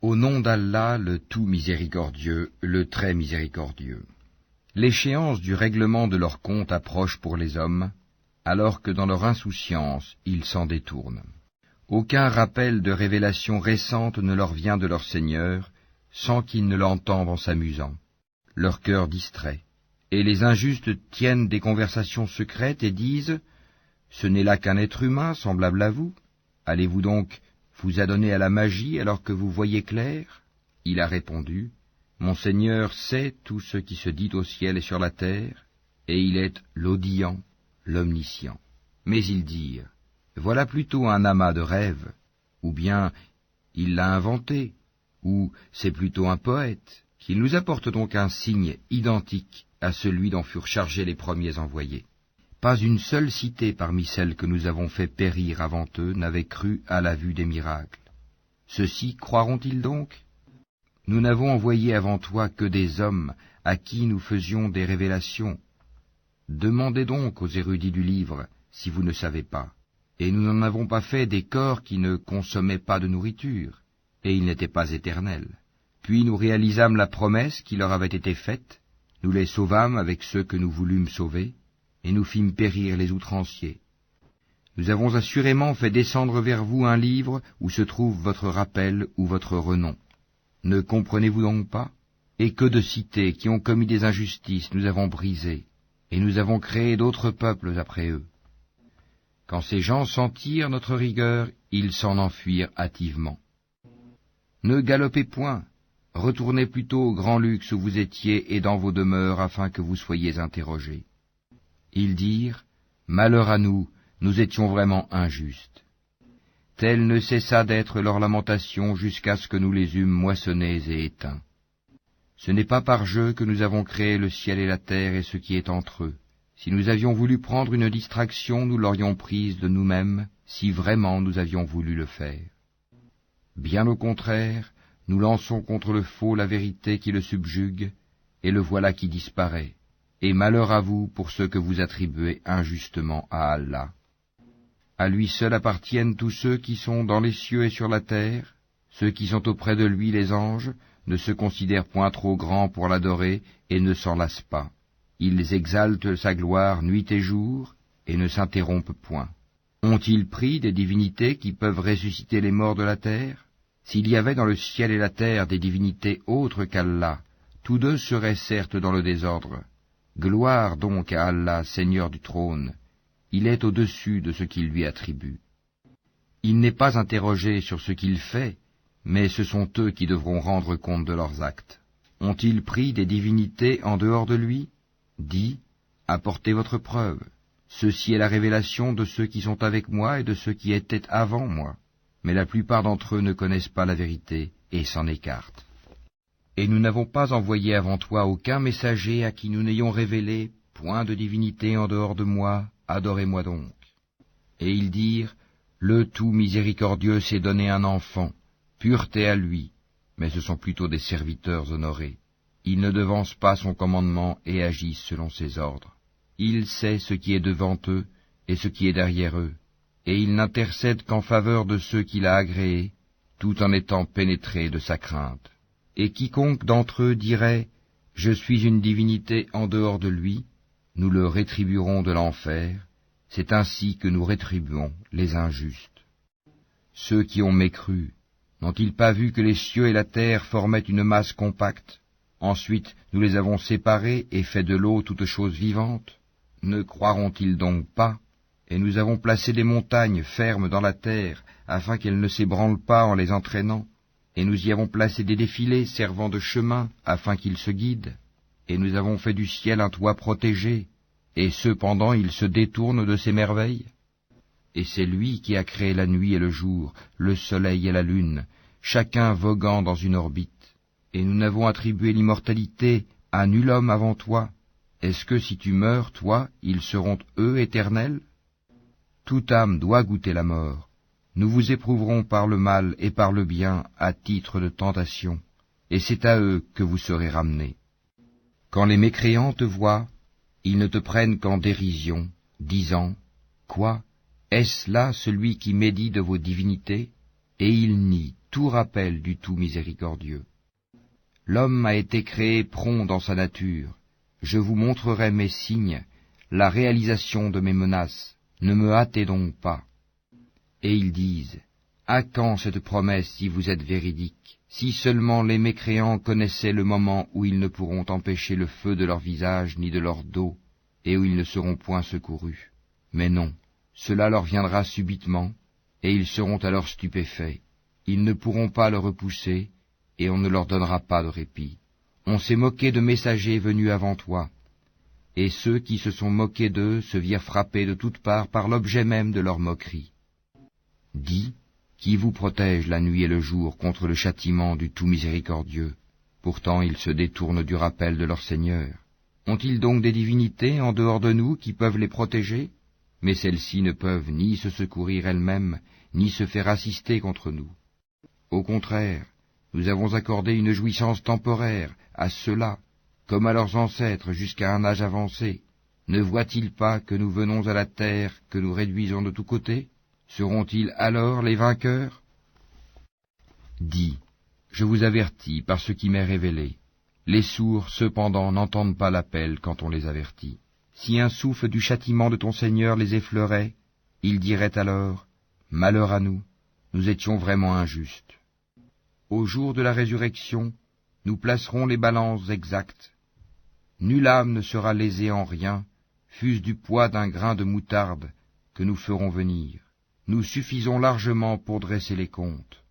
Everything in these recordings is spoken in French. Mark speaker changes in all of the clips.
Speaker 1: Au nom d'Allah, le tout miséricordieux, le très miséricordieux. L'échéance du règlement de leur compte approche pour les hommes, alors que dans leur insouciance, ils s'en détournent. Aucun rappel de révélation récente ne leur vient de leur Seigneur, sans qu'ils ne l'entendent en s'amusant, leur cœur distrait. Et les injustes tiennent des conversations secrètes et disent « Ce n'est là qu'un être humain semblable à vous. Allez-vous donc vous adonner à la magie alors que vous voyez clair ?» Il a répondu « Mon Seigneur sait tout ce qui se dit au ciel et sur la terre, et il est l'audient, l'omniscient. » Mais ils dirent « Voilà plutôt un amas de rêves, ou bien il l'a inventé, ou c'est plutôt un poète, qu'il nous apporte donc un signe identique à celui dont furent chargés les premiers envoyés. » Pas une seule cité parmi celles que nous avons fait périr avant eux n'avait cru à la vue des miracles. Ceux-ci croiront-ils donc? Nous n'avons envoyé avant toi que des hommes à qui nous faisions des révélations. Demandez donc aux érudits du livre si vous ne savez pas. Et nous n'en avons pas fait des corps qui ne consommaient pas de nourriture, et ils n'étaient pas éternels. Puis nous réalisâmes la promesse qui leur avait été faite, nous les sauvâmes avec ceux que nous voulûmes sauver, et nous fîmes périr les outranciers. Nous avons assurément fait descendre vers vous un livre où se trouve votre rappel ou votre renom. Ne comprenez-vous donc pas? Et que de cités qui ont commis des injustices nous avons brisées, et nous avons créé d'autres peuples après eux. Quand ces gens sentirent notre rigueur, ils s'en enfuirent hâtivement. Ne galopez point, retournez plutôt au grand luxe où vous étiez et dans vos demeures afin que vous soyez interrogés. Ils dirent, « Malheur à nous, nous étions vraiment injustes. » Telle ne cessa d'être leur lamentation jusqu'à ce que nous les eûmes moissonnés et éteints. Ce n'est pas par jeu que nous avons créé le ciel et la terre et ce qui est entre eux. Si nous avions voulu prendre une distraction, nous l'aurions prise de nous-mêmes, si vraiment nous avions voulu le faire. Bien au contraire, nous lançons contre le faux la vérité qui le subjugue, et le voilà qui disparaît. Et malheur à vous pour ceux que vous attribuez injustement à Allah. À lui seul appartiennent tous ceux qui sont dans les cieux et sur la terre. Ceux qui sont auprès de lui, les anges, ne se considèrent point trop grands pour l'adorer et ne s'en lassent pas. Ils exaltent sa gloire nuit et jour et ne s'interrompent point. Ont-ils pris des divinités qui peuvent ressusciter les morts de la terre? S'il y avait dans le ciel et la terre des divinités autres qu'Allah, tous deux seraient certes dans le désordre. Gloire donc à Allah, Seigneur du trône, il est au-dessus de ce qu'il lui attribue. Il n'est pas interrogé sur ce qu'il fait, mais ce sont eux qui devront rendre compte de leurs actes. Ont-ils pris des divinités en dehors de lui? Dis, apportez votre preuve. Ceci est la révélation de ceux qui sont avec moi et de ceux qui étaient avant moi. Mais la plupart d'entre eux ne connaissent pas la vérité et s'en écartent. Et nous n'avons pas envoyé avant toi aucun messager à qui nous n'ayons révélé point de divinité en dehors de moi, adorez-moi donc. Et ils dirent, le tout miséricordieux s'est donné un enfant, pureté à lui, mais ce sont plutôt des serviteurs honorés. Ils ne devancent pas son commandement et agissent selon ses ordres. Il sait ce qui est devant eux et ce qui est derrière eux, et il n'intercède qu'en faveur de ceux qu'il a agréés, tout en étant pénétré de sa crainte. Et quiconque d'entre eux dirait « Je suis une divinité en dehors de lui », nous le rétribuerons de l'enfer, c'est ainsi que nous rétribuons les injustes. Ceux qui ont mécru, n'ont-ils pas vu que les cieux et la terre formaient une masse compacte? Ensuite nous les avons séparés et fait de l'eau toute chose vivante. Ne croiront-ils donc pas? Et nous avons placé des montagnes fermes dans la terre, afin qu'elles ne s'ébranlent pas en les entraînant. Et nous y avons placé des défilés servant de chemin, afin qu'ils se guident. Et nous avons fait du ciel un toit protégé, et cependant il se détourne de ces merveilles. Et c'est lui qui a créé la nuit et le jour, le soleil et la lune, chacun voguant dans une orbite. Et nous n'avons attribué l'immortalité à nul homme avant toi. Est-ce que si tu meurs, toi, ils seront eux éternels? Toute âme doit goûter la mort. Nous vous éprouverons par le mal et par le bien à titre de tentation, et c'est à eux que vous serez ramenés. Quand les mécréants te voient, ils ne te prennent qu'en dérision, disant « Quoi? Est-ce là celui qui médit de vos divinités ?» Et ils nient tout rappel du tout miséricordieux. L'homme a été créé prompt dans sa nature. Je vous montrerai mes signes, la réalisation de mes menaces. Ne me hâtez donc pas. Et ils disent, à quand cette promesse si vous êtes véridique? Si seulement les mécréants connaissaient le moment où ils ne pourront empêcher le feu de leur visage ni de leur dos, et où ils ne seront point secourus. Mais non, cela leur viendra subitement, et ils seront alors stupéfaits. Ils ne pourront pas le repousser, et on ne leur donnera pas de répit. On s'est moqué de messagers venus avant toi, et ceux qui se sont moqués d'eux se virent frappés de toutes parts par l'objet même de leur moquerie. Dis, qui vous protège la nuit et le jour contre le châtiment du tout miséricordieux? Pourtant ils se détournent du rappel de leur Seigneur. Ont-ils donc des divinités en dehors de nous qui peuvent les protéger? Mais celles-ci ne peuvent ni se secourir elles-mêmes, ni se faire assister contre nous. Au contraire, nous avons accordé une jouissance temporaire à ceux-là, comme à leurs ancêtres jusqu'à un âge avancé. Ne voient-ils pas que nous venons à la terre, que nous réduisons de tous côtés? Seront-ils alors les vainqueurs? Dis, je vous avertis par ce qui m'est révélé. Les sourds, cependant, n'entendent pas l'appel quand on les avertit. Si un souffle du châtiment de ton Seigneur les effleurait, ils diraient alors, malheur à nous, nous étions vraiment injustes. Au jour de la résurrection, nous placerons les balances exactes. Nulle âme ne sera lésée en rien, fût-ce du poids d'un grain de moutarde que nous ferons venir. Nous suffisons largement pour dresser les comptes.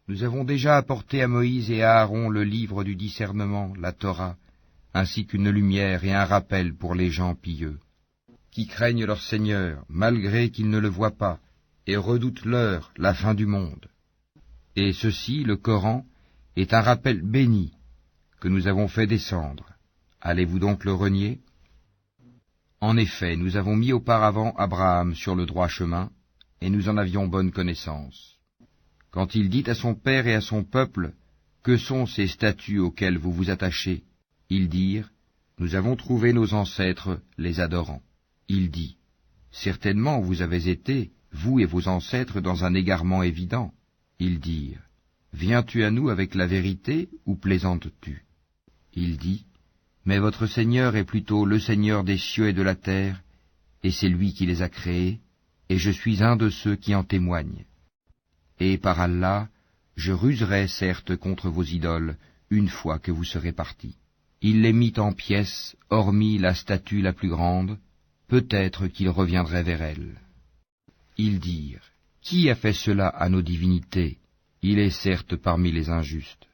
Speaker 1: Nous avons déjà apporté à Moïse et à Aaron le livre du discernement, la Torah, ainsi qu'une lumière et un rappel pour les gens pieux, qui craignent leur Seigneur, malgré qu'ils ne le voient pas, et redoutent l'heure, la fin du monde. Et ceci, le Coran, est un rappel béni que nous avons fait descendre. Allez-vous donc le renier? En effet, nous avons mis auparavant Abraham sur le droit chemin, et nous en avions bonne connaissance. Quand il dit à son père et à son peuple, « Que sont ces statues auxquelles vous vous attachez ?» Ils dirent, « Nous avons trouvé nos ancêtres les adorant. » Il dit, « Certainement vous avez été, vous et vos ancêtres, dans un égarement évident. » Ils dirent, « Viens-tu à nous avec la vérité ou plaisantes-tu » Il dit, « Mais votre Seigneur est plutôt le Seigneur des cieux et de la terre, et c'est lui qui les a créés, et je suis un de ceux qui en témoignent. Et par Allah, je ruserai certes contre vos idoles, une fois que vous serez partis. » Il les mit en pièces, hormis la statue la plus grande, peut-être qu'il reviendrait vers elle. Ils dirent, « Qui a fait cela à nos divinités? Il est certes parmi les injustes. »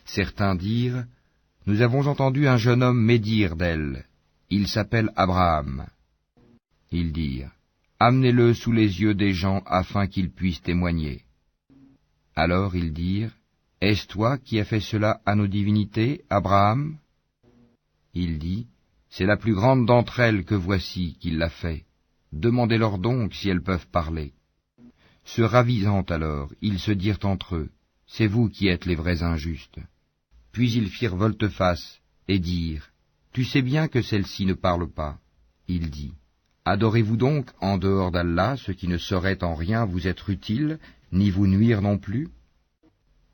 Speaker 1: Certains dirent, « Nous avons entendu un jeune homme médire d'elle. Il s'appelle Abraham. » Ils dirent, « Amenez-le sous les yeux des gens afin qu'ils puissent témoigner. » Alors ils dirent, « Est-ce toi qui as fait cela à nos divinités, Abraham ?» Il dit, « C'est la plus grande d'entre elles que voici qui l'a fait. Demandez-leur donc si elles peuvent parler. » Se ravisant alors, ils se dirent entre eux, « C'est vous qui êtes les vrais injustes. » Puis ils firent volte-face et dirent, « Tu sais bien que celle-ci ne parle pas. » Il dit, « Adorez-vous donc en dehors d'Allah ce qui ne saurait en rien vous être utile, ni vous nuire non plus?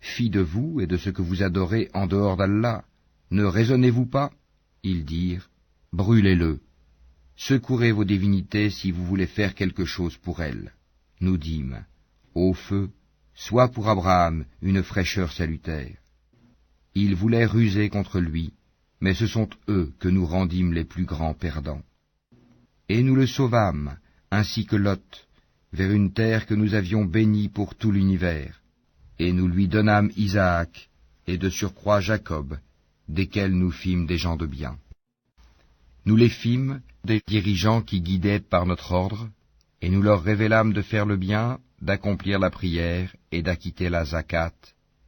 Speaker 1: Fi de vous et de ce que vous adorez en dehors d'Allah, ne raisonnez-vous pas? » Ils dirent, « Brûlez-le. Secourez vos divinités si vous voulez faire quelque chose pour elles. » Nous dîmes, « Ô feu, sois pour Abraham une fraîcheur salutaire. » Ils voulaient ruser contre lui, mais ce sont eux que nous rendîmes les plus grands perdants. Et nous le sauvâmes, ainsi que Lot, vers une terre que nous avions bénie pour tout l'univers, et nous lui donnâmes Isaac, et de surcroît Jacob, desquels nous fîmes des gens de bien. Nous les fîmes des dirigeants qui guidaient par notre ordre, et nous leur révélâmes de faire le bien, d'accomplir la prière et d'acquitter la zakat,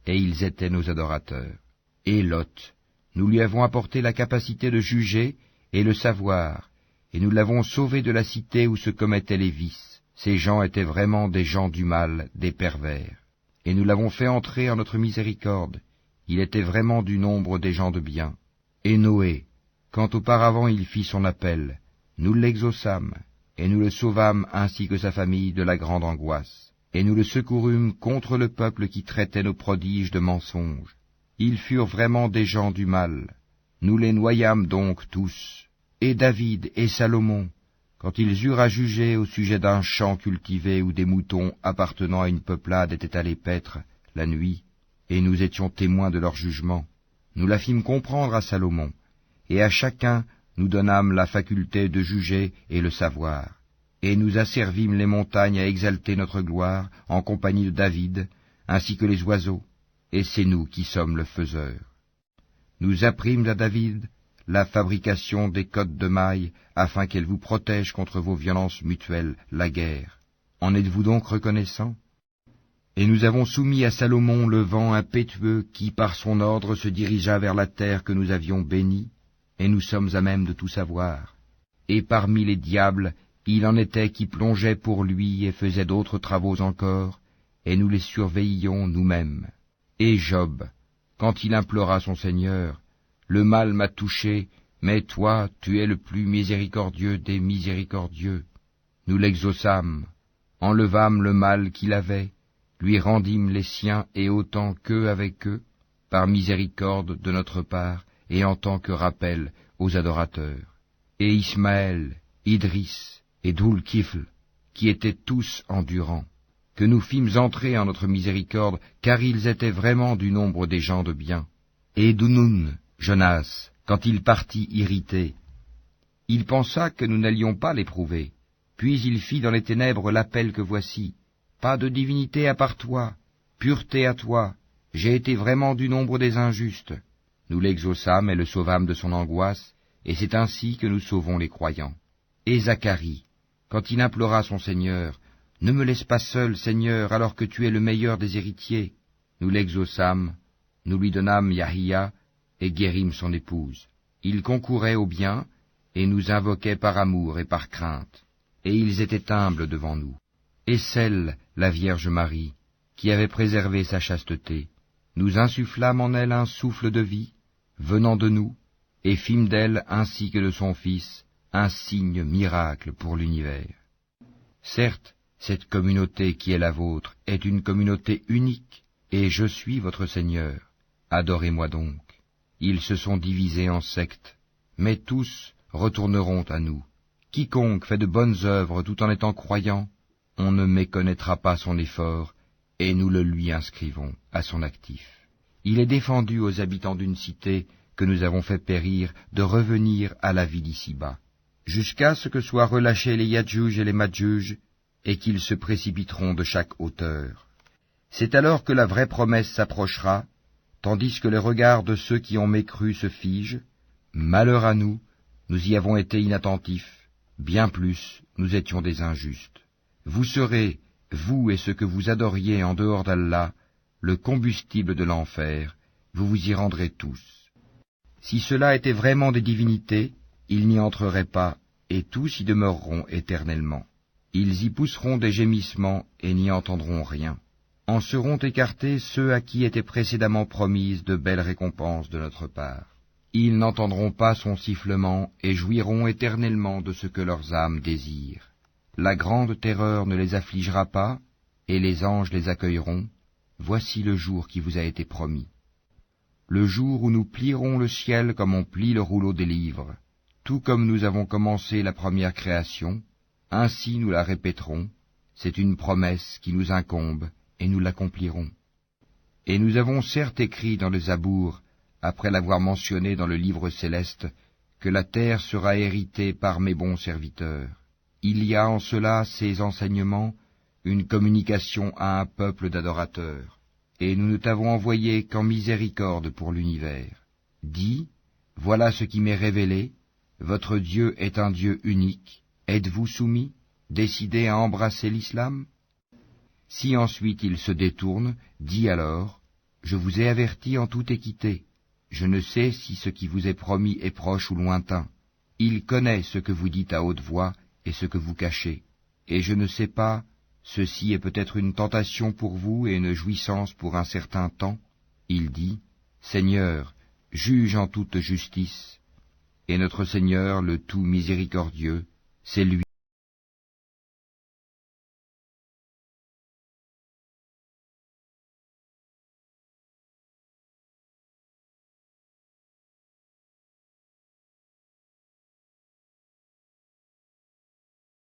Speaker 1: et ils étaient nos adorateurs. Et Lot, nous lui avons apporté la capacité de juger et le savoir, et nous l'avons sauvé de la cité où se commettaient les vices. Ces gens étaient vraiment des gens du mal, des pervers. Et nous l'avons fait entrer en notre miséricorde, il était vraiment du nombre des gens de bien. Et Noé, quand auparavant il fit son appel, nous l'exaucâmes, et nous le sauvâmes ainsi que sa famille de la grande angoisse. et nous le secourûmes contre le peuple qui traitait nos prodiges de mensonges. Ils furent vraiment des gens du mal. Nous les noyâmes donc tous, et David et Salomon, quand ils eurent à juger au sujet d'un champ cultivé où des moutons appartenant à une peuplade étaient allés paître la nuit, et nous étions témoins de leur jugement. Nous la fîmes comprendre à Salomon, et à chacun nous donnâmes la faculté de juger et le savoir. Et nous asservîmes les montagnes à exalter notre gloire en compagnie de David, ainsi que les oiseaux, et c'est nous qui sommes le faiseur. Nous apprîmes à David la fabrication des cottes de mailles, afin qu'elles vous protègent contre vos violences mutuelles, la guerre. En êtes-vous donc reconnaissants? Et nous avons soumis à Salomon le vent impétueux qui, par son ordre, se dirigea vers la terre que nous avions bénie, et nous sommes à même de tout savoir. Et parmi les diables, il en était qui plongeaient pour lui et faisaient d'autres travaux encore, et nous les surveillions nous-mêmes. Et Job, quand il implora son Seigneur, « Le mal m'a touché, mais toi, tu es le plus miséricordieux des miséricordieux. » Nous l'exaucâmes, enlevâmes le mal qu'il avait, lui rendîmes les siens et autant qu'eux avec eux, par miséricorde de notre part et en tant que rappel aux adorateurs. Et Ismaël, Idris et Dhul-Kifl, qui étaient tous endurants, que nous fîmes entrer en notre miséricorde, car ils étaient vraiment du nombre des gens de bien. Et Dunun, Jonas, quand il partit irrité, il pensa que nous n'allions pas l'éprouver. Puis il fit dans les ténèbres l'appel que voici. Pas de divinité à part toi, pureté à toi, j'ai été vraiment du nombre des injustes. Nous l'exaucâmes et le sauvâmes de son angoisse, et c'est ainsi que nous sauvons les croyants. Et Zacharie, quand il implora son Seigneur, « Ne me laisse pas seul, Seigneur, alors que tu es le meilleur des héritiers. » Nous l'exaucâmes, nous lui donnâmes Yahia, et guérîmes son épouse. Ils concouraient au bien, et nous invoquaient par amour et par crainte, et ils étaient humbles devant nous. Et celle, la Vierge Marie, qui avait préservé sa chasteté, nous insufflâmes en elle un souffle de vie, venant de nous, et fîmes d'elle, ainsi que de son Fils, un signe miracle pour l'univers. Certes, cette communauté qui est la vôtre est une communauté unique, et je suis votre Seigneur. Adorez-moi donc. Ils se sont divisés en sectes, mais tous retourneront à nous. Quiconque fait de bonnes œuvres tout en étant croyant, on ne méconnaîtra pas son effort, et nous le lui inscrivons à son actif. Il est défendu aux habitants d'une cité que nous avons fait périr de revenir à la vie d'ici-bas, jusqu'à ce que soient relâchés les Yadjuj et les Madjuj, et qu'ils se précipiteront de chaque hauteur. C'est alors que la vraie promesse s'approchera, tandis que les regards de ceux qui ont mécru se figent. Malheur à nous, nous y avons été inattentifs, bien plus, nous étions des injustes. Vous serez, vous et ceux que vous adoriez en dehors d'Allah, le combustible de l'enfer, vous vous y rendrez tous. Si cela était vraiment des divinités, ils n'y entreraient pas, et tous y demeureront éternellement. Ils y pousseront des gémissements et n'y entendront rien. En seront écartés ceux à qui étaient précédemment promises de belles récompenses de notre part. Ils n'entendront pas son sifflement et jouiront éternellement de ce que leurs âmes désirent. La grande terreur ne les affligera pas, et les anges les accueilleront. Voici le jour qui vous a été promis. Le jour où nous plierons le ciel comme on plie le rouleau des livres, tout comme nous avons commencé la première création, ainsi nous la répéterons, c'est une promesse qui nous incombe, et nous l'accomplirons. Et nous avons certes écrit dans le Zabour, après l'avoir mentionné dans le livre céleste, que la terre sera héritée par mes bons serviteurs. Il y a en cela, ces enseignements, une communication à un peuple d'adorateurs, et nous ne t'avons envoyé qu'en miséricorde pour l'univers. Dis, voilà ce qui m'est révélé, votre Dieu est un Dieu unique, êtes-vous soumis, décidés à embrasser l'islam? Si ensuite il se détourne, dis alors, je vous ai averti en toute équité, je ne sais si ce qui vous est promis est proche ou lointain. Il connaît ce que vous dites à haute voix et ce que vous cachez. Et je ne sais pas, ceci est peut-être une tentation pour vous et une jouissance pour un certain temps. Il dit, Seigneur, juge en toute justice. Et notre Seigneur, le tout miséricordieux, c'est lui